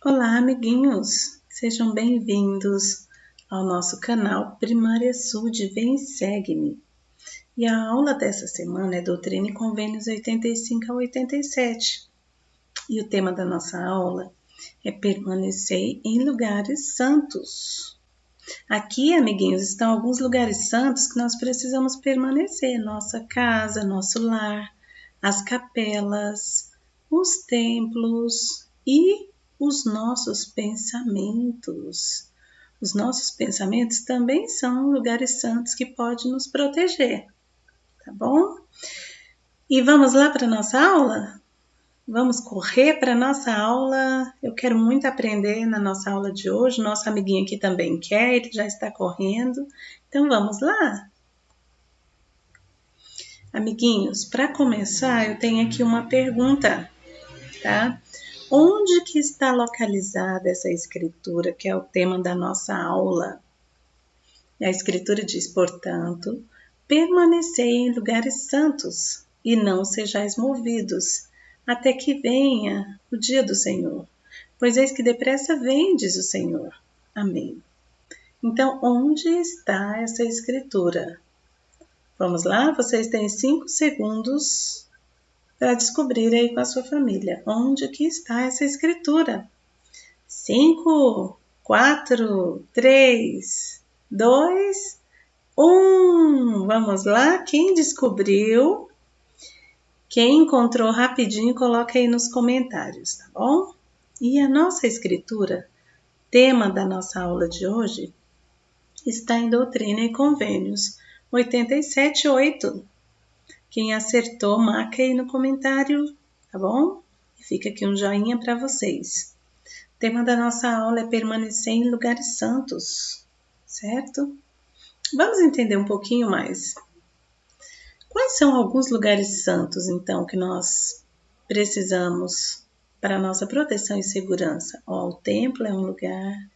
Olá, amiguinhos! Sejam bem-vindos ao nosso canal Primária Sul Vem e Segue-me. E a aula dessa semana é Doutrina e Convênios 85 a 87. E o tema da nossa aula é Permanecer em Lugares Santos. Aqui, amiguinhos, estão alguns lugares santos que nós precisamos permanecer. Nossa casa, nosso lar, as capelas, os templos e os nossos pensamentos. Os nossos pensamentos também são lugares santos que podem nos proteger, tá bom? E vamos lá para a nossa aula? Vamos correr para a nossa aula. Eu quero muito aprender na nossa aula de hoje. Nosso amiguinho aqui também quer, ele já está correndo. Então vamos lá? Amiguinhos, para começar, eu tenho aqui uma pergunta, tá? Onde que está localizada essa escritura, que é o tema da nossa aula? A escritura diz, portanto, permanecei em lugares santos e não sejais movidos, até que venha o dia do Senhor. Pois eis que depressa vem, diz o Senhor. Amém. Então, onde está essa escritura? Vamos lá? Vocês têm 5 segundos para descobrir aí com a sua família. Onde que está essa escritura? 5, 4, 3, 2, 1. Vamos lá? Quem descobriu? Quem encontrou rapidinho, coloca aí nos comentários, tá bom? E a nossa escritura, tema da nossa aula de hoje, está em Doutrina e Convênios 87:8. Quem acertou, marca aí no comentário, tá bom? E fica aqui um joinha para vocês. O tema da nossa aula é permanecer em lugares santos, certo? Vamos entender um pouquinho mais. Quais são alguns lugares santos, então, que nós precisamos para a nossa proteção e segurança? O templo é um lugar.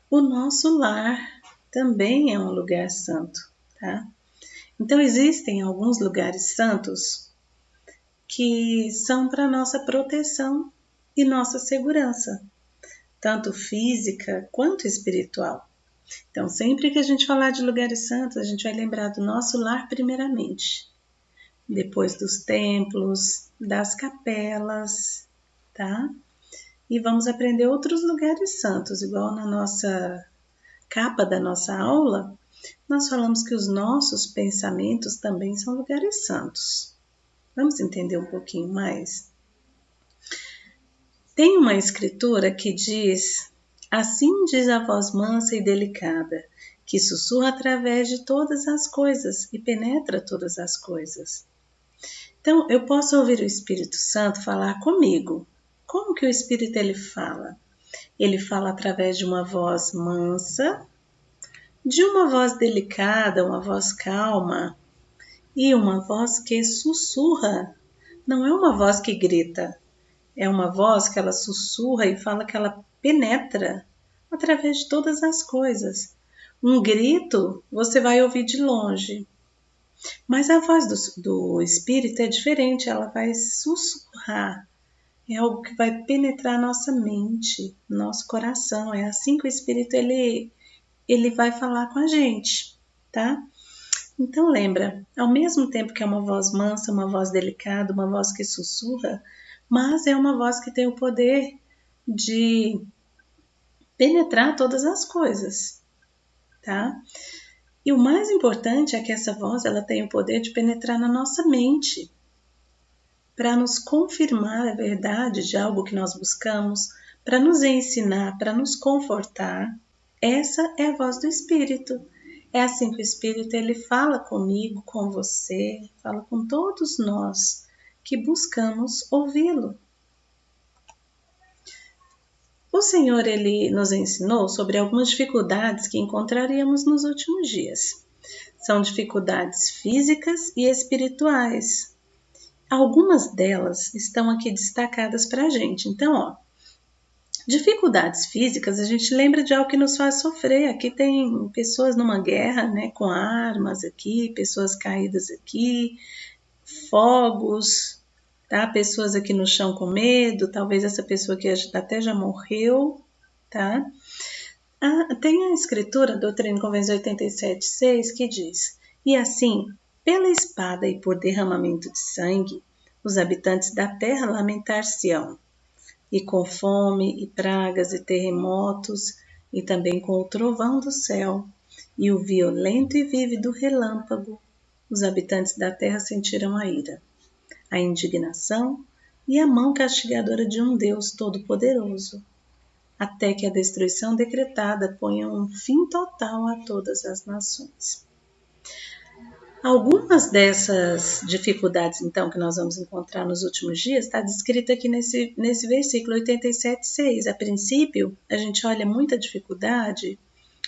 O nosso lar também é um lugar santo, tá? Então, existem alguns lugares santos que são para nossa proteção e nossa segurança, tanto física quanto espiritual. Então, sempre que a gente falar de lugares santos, a gente vai lembrar do nosso lar primeiramente, depois dos templos, das capelas, tá? E vamos aprender outros lugares santos, igual na nossa capa da nossa aula, nós falamos que os nossos pensamentos também são lugares santos. Vamos entender um pouquinho mais? Tem uma escritura que diz, assim diz a voz mansa e delicada, que sussurra através de todas as coisas e penetra todas as coisas. Então, eu posso ouvir o Espírito Santo falar comigo. Como que o Espírito ele fala? Ele fala através de uma voz mansa, de uma voz delicada, uma voz calma e uma voz que sussurra. Não é uma voz que grita, é uma voz que ela sussurra e fala que ela penetra através de todas as coisas. Um grito você vai ouvir de longe, mas a voz do Espírito é diferente, ela vai sussurrar. É algo que vai penetrar nossa mente, nosso coração. É assim que o Espírito ele vai falar com a gente, tá? Então lembra, ao mesmo tempo que é uma voz mansa, uma voz delicada, uma voz que sussurra, mas é uma voz que tem o poder de penetrar todas as coisas, tá? E o mais importante é que essa voz ela tem o poder de penetrar na nossa mente, para nos confirmar a verdade de algo que nós buscamos, para nos ensinar, para nos confortar. Essa é a voz do Espírito. É assim que o Espírito ele fala comigo, com você, fala com todos nós que buscamos ouvi-lo. O Senhor ele nos ensinou sobre algumas dificuldades que encontraríamos nos últimos dias. São dificuldades físicas e espirituais. Algumas delas estão aqui destacadas para a gente. Então, dificuldades físicas, a gente lembra de algo que nos faz sofrer. Aqui tem pessoas numa guerra, né, com armas aqui, pessoas caídas aqui, fogos, tá? Pessoas aqui no chão com medo, talvez essa pessoa que até já morreu, tá? Tem a escritura, Doutrina e Convenção 87:6, que diz: e assim, pela espada e por derramamento de sangue, os habitantes da terra lamentar-se-ão, e com fome, e pragas, e terremotos, e também com o trovão do céu, e o violento e vívido relâmpago, os habitantes da terra sentirão a ira, a indignação e a mão castigadora de um Deus Todo-Poderoso, até que a destruição decretada ponha um fim total a todas as nações. Algumas dessas dificuldades, então, que nós vamos encontrar nos últimos dias, está descrita aqui nesse versículo 87:6. A princípio, a gente olha muita dificuldade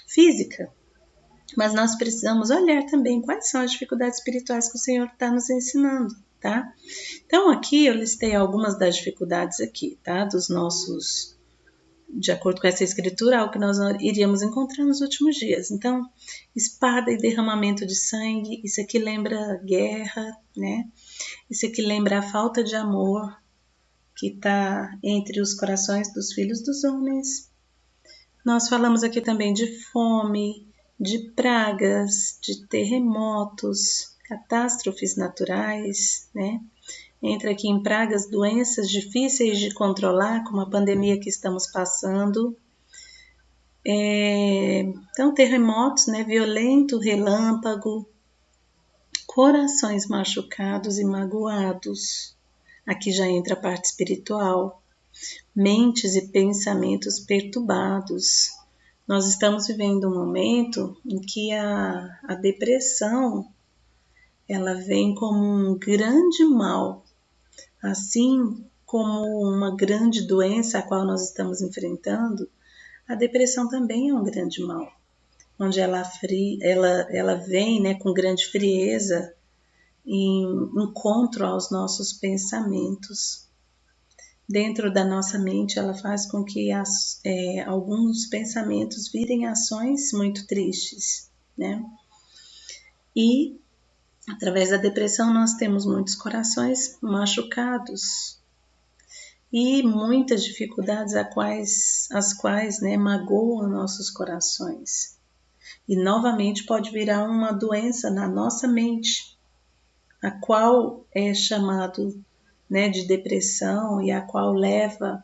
física, mas nós precisamos olhar também quais são as dificuldades espirituais que o Senhor está nos ensinando, tá? Então, aqui eu listei algumas das dificuldades aqui, tá? Dos nossos... de acordo com essa escritura, algo que nós iríamos encontrar nos últimos dias. Então, espada e derramamento de sangue, isso aqui lembra guerra, né? Isso aqui lembra a falta de amor que está entre os corações dos filhos dos homens. Nós falamos aqui também de fome, de pragas, de terremotos, catástrofes naturais, né? Entra aqui em pragas, doenças difíceis de controlar, como a pandemia que estamos passando. Então, terremotos, né? Violento relâmpago, corações machucados e magoados. Aqui já entra a parte espiritual. Mentes e pensamentos perturbados. Nós estamos vivendo um momento em que a depressão ela vem como um grande mal. Assim como uma grande doença a qual nós estamos enfrentando, a depressão também é um grande mal, onde ela vem, né, com grande frieza em encontro aos nossos pensamentos. Dentro da nossa mente, ela faz com que alguns pensamentos virem ações muito tristes, né? E através da depressão nós temos muitos corações machucados e muitas dificuldades as quais né, magoam nossos corações. E novamente pode virar uma doença na nossa mente, a qual é chamado né, de depressão e a qual leva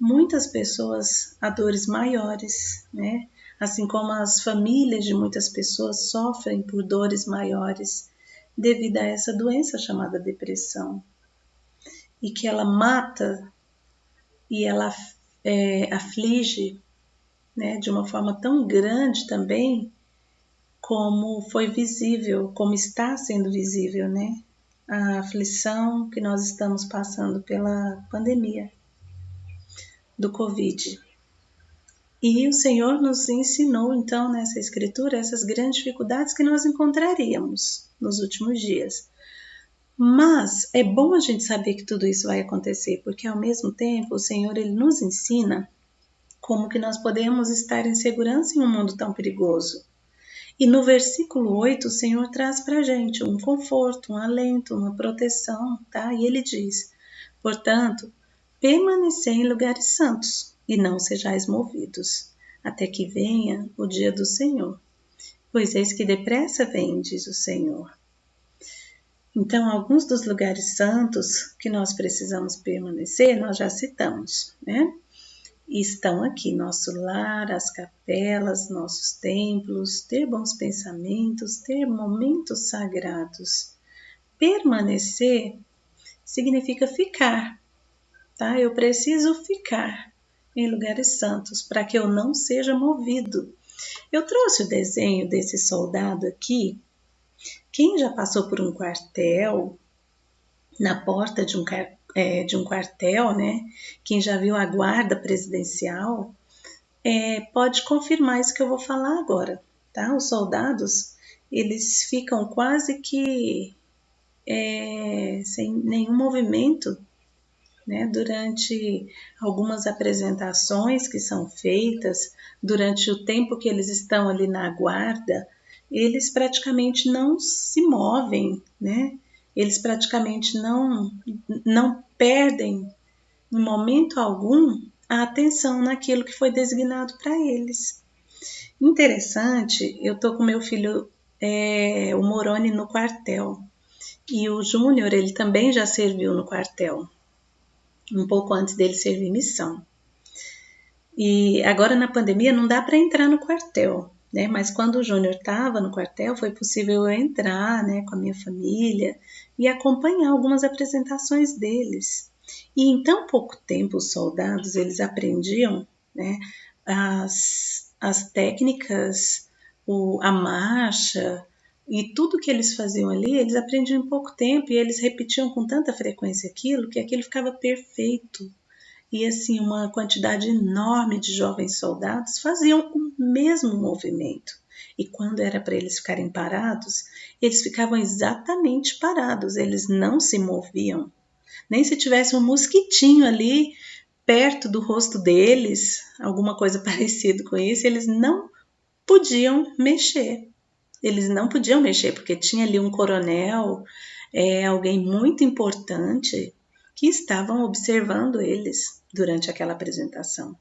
muitas pessoas a dores maiores, né? Assim como as famílias de muitas pessoas sofrem por dores maiores devido a essa doença chamada depressão, e que ela mata e ela aflige né, de uma forma tão grande também como foi visível, como está sendo visível, né? A aflição que nós estamos passando pela pandemia do Covid. E o Senhor nos ensinou, então, nessa escritura, essas grandes dificuldades que nós encontraríamos nos últimos dias. Mas é bom a gente saber que tudo isso vai acontecer, porque ao mesmo tempo o Senhor ele nos ensina como que nós podemos estar em segurança em um mundo tão perigoso. E no versículo 8, o Senhor traz para a gente um conforto, um alento, uma proteção, tá? E ele diz, portanto, permanecei em lugares santos e não sejais movidos, até que venha o dia do Senhor. Pois eis que depressa vem, diz o Senhor. Então, alguns dos lugares santos que nós precisamos permanecer, nós já citamos, né? Estão aqui nosso lar, as capelas, nossos templos, ter bons pensamentos, ter momentos sagrados. Permanecer significa ficar, tá? Eu preciso ficar em lugares santos para que eu não seja movido. Eu trouxe o desenho desse soldado aqui. Quem já passou por um quartel, na porta de um quartel, né? Quem já viu a guarda presidencial, pode confirmar isso que eu vou falar agora, tá? Os soldados, eles ficam quase que sem nenhum movimento, né? Durante algumas apresentações que são feitas, durante o tempo que eles estão ali na guarda, eles praticamente não se movem, né? eles praticamente não perdem, em momento algum, a atenção naquilo que foi designado para eles. Interessante, eu tô com meu filho, o Moroni, no quartel. E o Júnior, ele também já serviu no quartel, um pouco antes dele servir missão. E agora na pandemia não dá para entrar no quartel, né? Mas quando o Júnior estava no quartel, foi possível eu entrar, né, com a minha família e acompanhar algumas apresentações deles. E em tão pouco tempo os soldados, eles aprendiam, né, as técnicas, a marcha e tudo que eles faziam ali, eles aprendiam em pouco tempo e eles repetiam com tanta frequência aquilo que aquilo ficava perfeito. E assim, uma quantidade enorme de jovens soldados faziam o mesmo movimento. E quando era para eles ficarem parados, eles ficavam exatamente parados, eles não se moviam. Nem se tivesse um mosquitinho ali perto do rosto deles, alguma coisa parecida com isso, eles não podiam mexer. Eles não podiam mexer, porque tinha ali um coronel, alguém muito importante, que estavam observando eles durante aquela apresentação.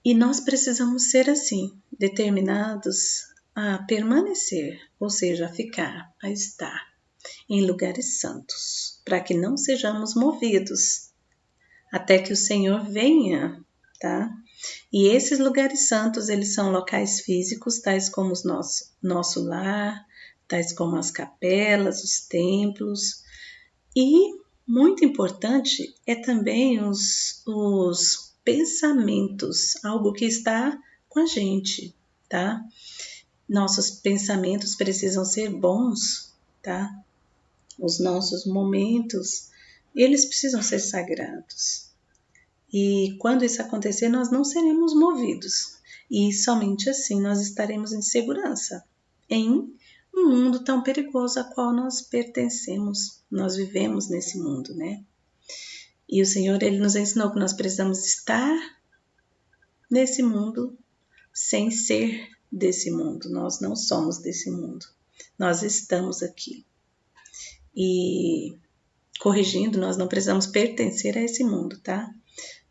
E nós precisamos ser assim, determinados a permanecer, ou seja, a ficar, a estar em lugares santos, para que não sejamos movidos até que o Senhor venha, tá? E esses lugares santos, eles são locais físicos, tais como o nosso lar, tais como as capelas, os templos. E muito importante é também os pensamentos, algo que está com a gente, tá? Nossos pensamentos precisam ser bons, tá? Os nossos momentos, eles precisam ser sagrados. E quando isso acontecer, nós não seremos movidos. E somente assim nós estaremos em segurança em um mundo tão perigoso a qual nós pertencemos. Nós vivemos nesse mundo, né? E o Senhor, Ele nos ensinou que nós precisamos estar nesse mundo sem ser desse mundo. Nós não somos desse mundo. Nós estamos aqui. E corrigindo, nós não precisamos pertencer a esse mundo, tá?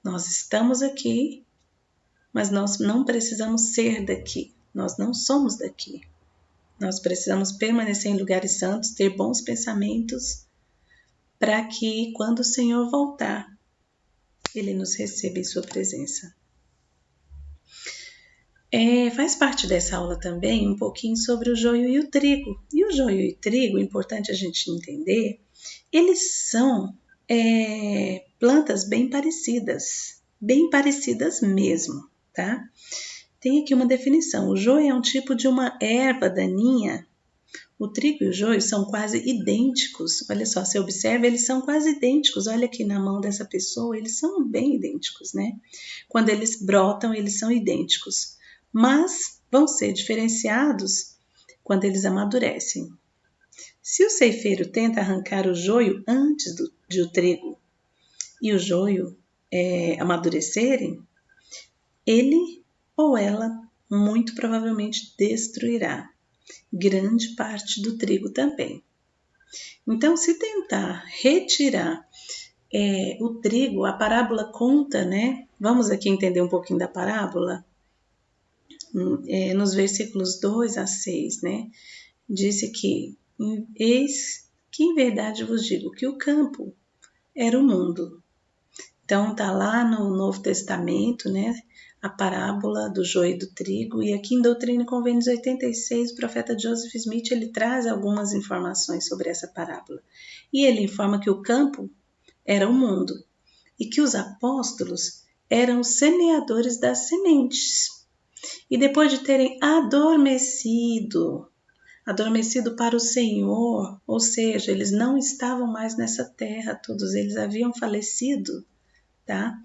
Nós estamos aqui, mas nós não precisamos ser daqui. Nós não somos daqui. Nós precisamos permanecer em lugares santos, ter bons pensamentos, para que quando o Senhor voltar, Ele nos receba em sua presença. Faz parte dessa aula também um pouquinho sobre o joio e o trigo. E o joio e o trigo, importante a gente entender, eles são plantas bem parecidas mesmo, tá? Tem aqui uma definição. O joio é um tipo de uma erva daninha. O trigo e o joio são quase idênticos. Olha só, você observa, eles são quase idênticos. Olha aqui na mão dessa pessoa, eles são bem idênticos, né? Quando eles brotam, eles são idênticos. Mas vão ser diferenciados quando eles amadurecem. Se o ceifeiro tenta arrancar o joio antes de o trigo e o joio amadurecerem, ele ou ela muito provavelmente destruirá grande parte do trigo também. Então, se tentar retirar o trigo, a parábola conta, né? Vamos aqui entender um pouquinho da parábola. Nos versículos 2 a 6, né? Disse que, eis que em verdade vos digo que o campo era o mundo. Então, tá lá no Novo Testamento, né? A parábola do joio e do trigo, e aqui em Doutrina e Convênios 86, o profeta Joseph Smith, ele traz algumas informações sobre essa parábola. E ele informa que o campo era o mundo, e que os apóstolos eram os semeadores das sementes. E depois de terem adormecido para o Senhor, ou seja, eles não estavam mais nessa terra, todos eles haviam falecido, tá?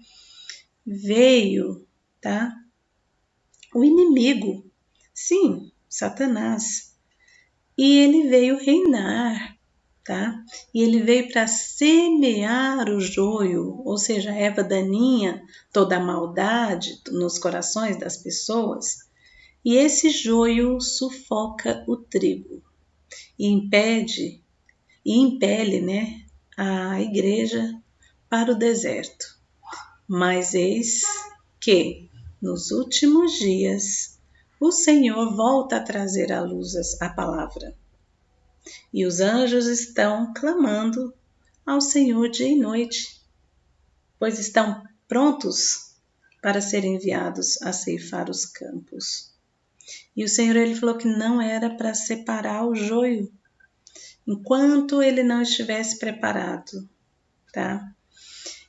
Veio, tá? O inimigo, sim, Satanás. E ele veio reinar, tá? E ele veio para semear o joio, ou seja, a erva daninha, toda a maldade nos corações das pessoas. E esse joio sufoca o trigo e impede e impele, né, a igreja para o deserto. Mas eis que, nos últimos dias, o Senhor volta a trazer à luz a palavra. E os anjos estão clamando ao Senhor dia e noite, pois estão prontos para serem enviados a ceifar os campos. E o Senhor, ele falou que não era para separar o joio, enquanto ele não estivesse preparado, tá?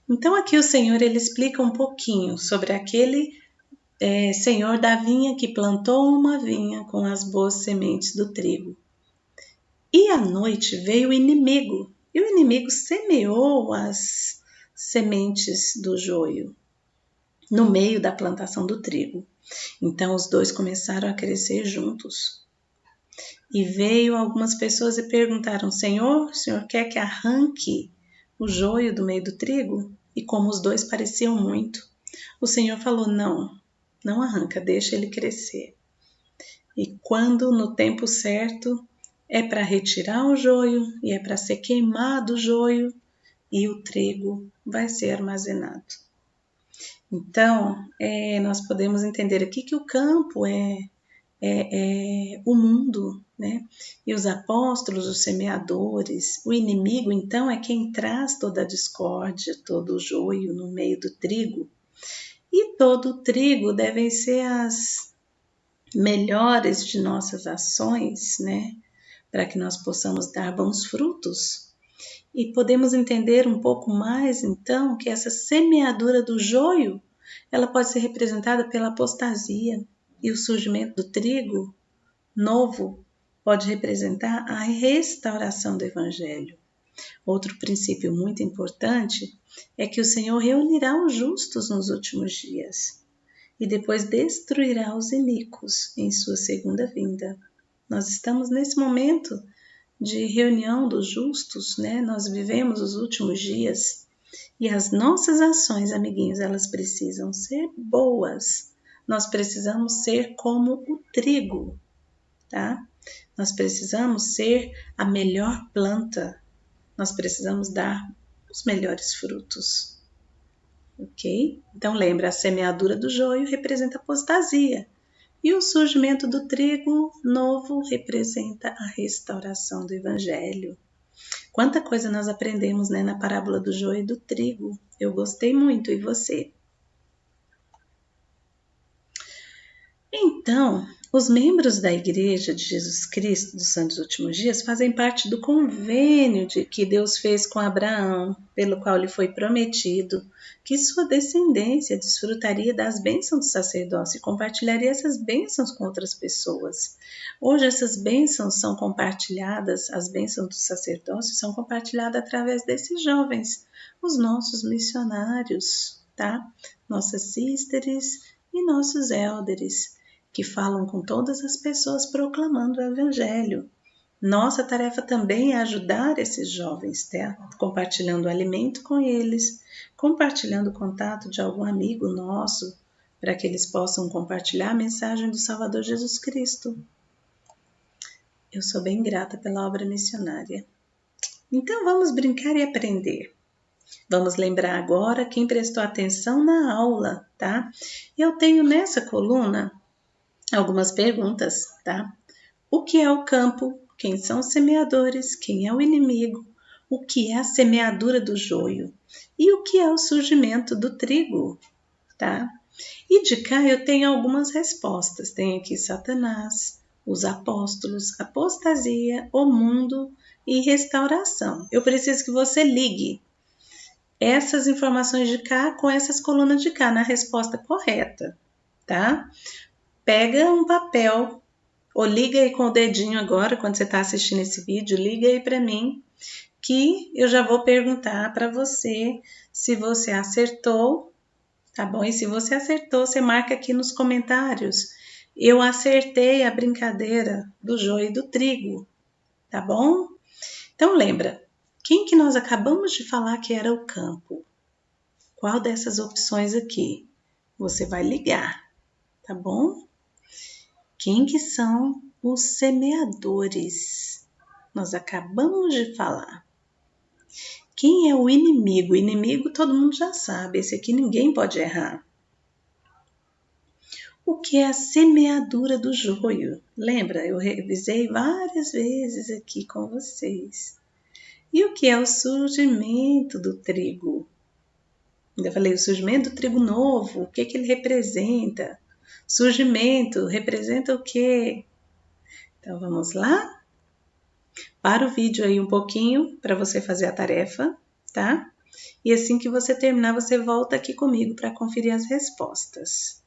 Então aqui o Senhor, ele explica um pouquinho sobre aquele senhor da vinha que plantou uma vinha com as boas sementes do trigo. E à noite veio o inimigo, e o inimigo semeou as sementes do joio no meio da plantação do trigo. Então os dois começaram a crescer juntos. E veio algumas pessoas e perguntaram: Senhor, o Senhor quer que arranque o joio do meio do trigo? E como os dois pareciam muito, o Senhor falou: não arranca, deixa ele crescer. E quando no tempo certo é para retirar o joio e é para ser queimado o joio e o trigo vai ser armazenado. Então, nós podemos entender aqui que o campo é o mundo, né? E os apóstolos, os semeadores, o inimigo, então, é quem traz toda a discórdia, todo o joio no meio do trigo. E todo o trigo devem ser as melhores de nossas ações, né? Para que nós possamos dar bons frutos. E podemos entender um pouco mais, então, que essa semeadura do joio, ela pode ser representada pela apostasia, e o surgimento do trigo novo pode representar a restauração do Evangelho. Outro princípio muito importante é que o Senhor reunirá os justos nos últimos dias e depois destruirá os iníquos em sua segunda vinda. Nós estamos nesse momento de reunião dos justos, né? Nós vivemos os últimos dias e as nossas ações, amiguinhos, elas precisam ser boas. Nós precisamos ser como o trigo, tá? Nós precisamos ser a melhor planta. Nós precisamos dar os melhores frutos. Ok? Então lembra, a semeadura do joio representa a apostasia. E o surgimento do trigo novo representa a restauração do Evangelho. Quanta coisa nós aprendemos, né, na parábola do joio e do trigo. Eu gostei muito, e você? Então, os membros da Igreja de Jesus Cristo dos Santos Últimos Dias fazem parte do convênio que Deus fez com Abraão, pelo qual lhe foi prometido que sua descendência desfrutaria das bênçãos do sacerdócio e compartilharia essas bênçãos com outras pessoas. Hoje essas bênçãos são compartilhadas, as bênçãos do sacerdócio são compartilhadas através desses jovens, os nossos missionários, tá? Nossas sísteres e nossos élderes, que falam com todas as pessoas proclamando o Evangelho. Nossa tarefa também é ajudar esses jovens, tá? Compartilhando alimento com eles, compartilhando o contato de algum amigo nosso, para que eles possam compartilhar a mensagem do Salvador Jesus Cristo. Eu sou bem grata pela obra missionária. Então vamos brincar e aprender. Vamos lembrar agora quem prestou atenção na aula, tá? Eu tenho nessa coluna algumas perguntas, tá? O que é o campo? Quem são os semeadores? Quem é o inimigo? O que é a semeadura do joio? E o que é o surgimento do trigo, tá? E de cá eu tenho algumas respostas. Tem aqui Satanás, os apóstolos, apostasia, o mundo e restauração. Eu preciso que você ligue essas informações de cá com essas colunas de cá na resposta correta, tá? Pega um papel ou liga aí com o dedinho agora, quando você está assistindo esse vídeo, liga aí para mim, que eu já vou perguntar para você se você acertou, tá bom? E se você acertou, você marca aqui nos comentários. Eu acertei a brincadeira do joio e do trigo, tá bom? Então lembra, quem que nós acabamos de falar que era o campo? Qual dessas opções aqui? Você vai ligar, tá bom? Quem que são os semeadores? nós acabamos de falar. Quem é o inimigo? O inimigo todo mundo já sabe, esse aqui ninguém pode errar. O que é a semeadura do joio? Lembra? Eu revisei várias vezes aqui com vocês. E o que é o surgimento do trigo? Ainda falei o surgimento do trigo novo, o que ele representa? Surgimento representa o quê? Então vamos lá? Para o vídeo aí um pouquinho para você fazer a tarefa, tá? E assim que você terminar, você volta aqui comigo para conferir as respostas.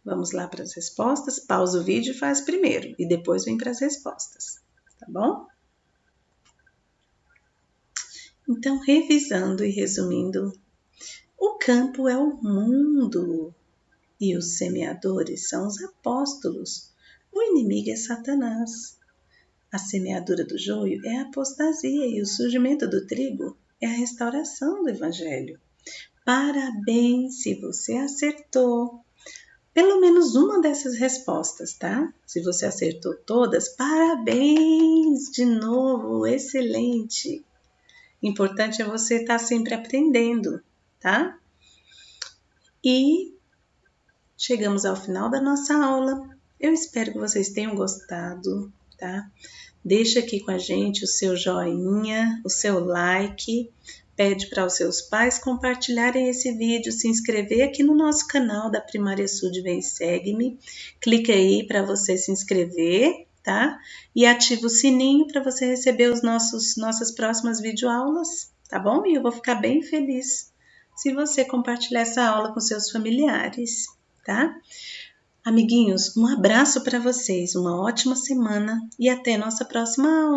Vamos lá para as respostas? Pausa o vídeo e faz primeiro, e depois vem para as respostas, tá bom? Então, revisando e resumindo, o campo é o mundo e os semeadores são os apóstolos. O inimigo é Satanás. A semeadura do joio é a apostasia e o surgimento do trigo é a restauração do evangelho. Parabéns se você acertou pelo menos uma dessas respostas, tá? Se você acertou todas, parabéns de novo, excelente. Importante é você estar sempre aprendendo, tá? E chegamos ao final da nossa aula. Eu espero que vocês tenham gostado, tá? Deixa aqui com a gente o seu joinha, o seu like. Pede para os seus pais compartilharem esse vídeo, se inscrever aqui no nosso canal da Primária Sul de Vem Segue-me. Clica aí para você se inscrever, tá? E ativa o sininho para você receber os nossas próximas videoaulas, tá bom? E eu vou ficar bem feliz se você compartilhar essa aula com seus familiares, tá? Amiguinhos, um abraço para vocês, uma ótima semana e até nossa próxima aula.